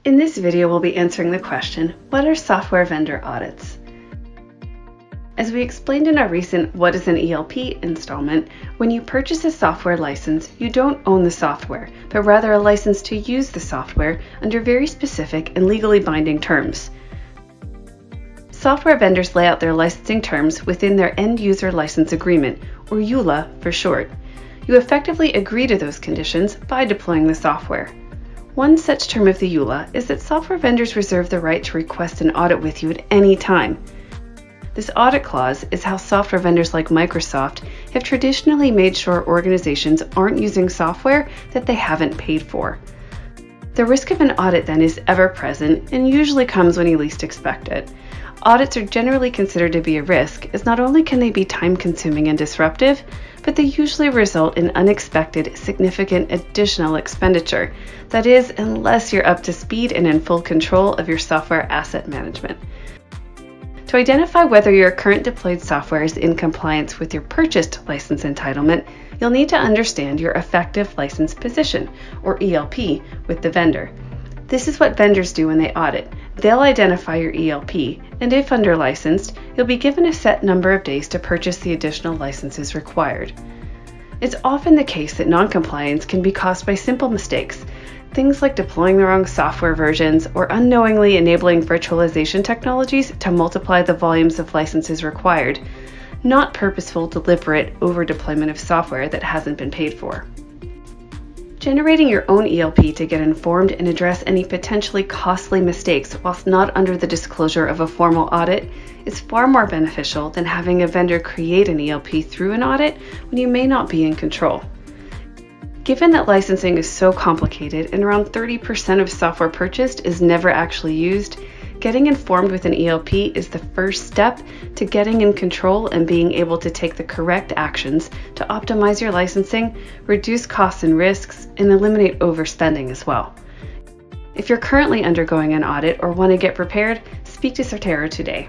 In this video, we'll be answering the question, what are software vendor audits? As we explained in our recent What is an ELP installment, when you purchase a software license, you don't own the software, but rather a license to use the software under very specific and legally binding terms. Software vendors lay out their licensing terms within their End User License Agreement, or EULA for short. You effectively agree to those conditions by deploying the software. One such term of the EULA is that software vendors reserve the right to request an audit with you at any time. This audit clause is how software vendors like Microsoft have traditionally made sure organizations aren't using software that they haven't paid for. The risk of an audit then is ever present and usually comes when you least expect it. Audits are generally considered to be a risk, as not only can they be time-consuming and disruptive, but they usually result in unexpected, significant additional expenditure. That is, unless you're up to speed and in full control of your software asset management. To identify whether your current deployed software is in compliance with your purchased license entitlement, you'll need to understand your effective license position, or ELP, with the vendor. This is what vendors do when they audit. They'll identify your ELP, and if under licensed, you'll be given a set number of days to purchase the additional licenses required. It's often the case that non-compliance can be caused by simple mistakes, things like deploying the wrong software versions or unknowingly enabling virtualization technologies to multiply the volumes of licenses required, not purposeful, deliberate over-deployment of software that hasn't been paid for. Generating your own ELP to get informed and address any potentially costly mistakes whilst not under the disclosure of a formal audit is far more beneficial than having a vendor create an ELP through an audit when you may not be in control. Given that licensing is so complicated and around 30% of software purchased is never actually used, getting informed with an ELP is the first step to getting in control and being able to take the correct actions to optimize your licensing, reduce costs and risks, and eliminate overspending as well. If you're currently undergoing an audit or want to get prepared, speak to Certero today.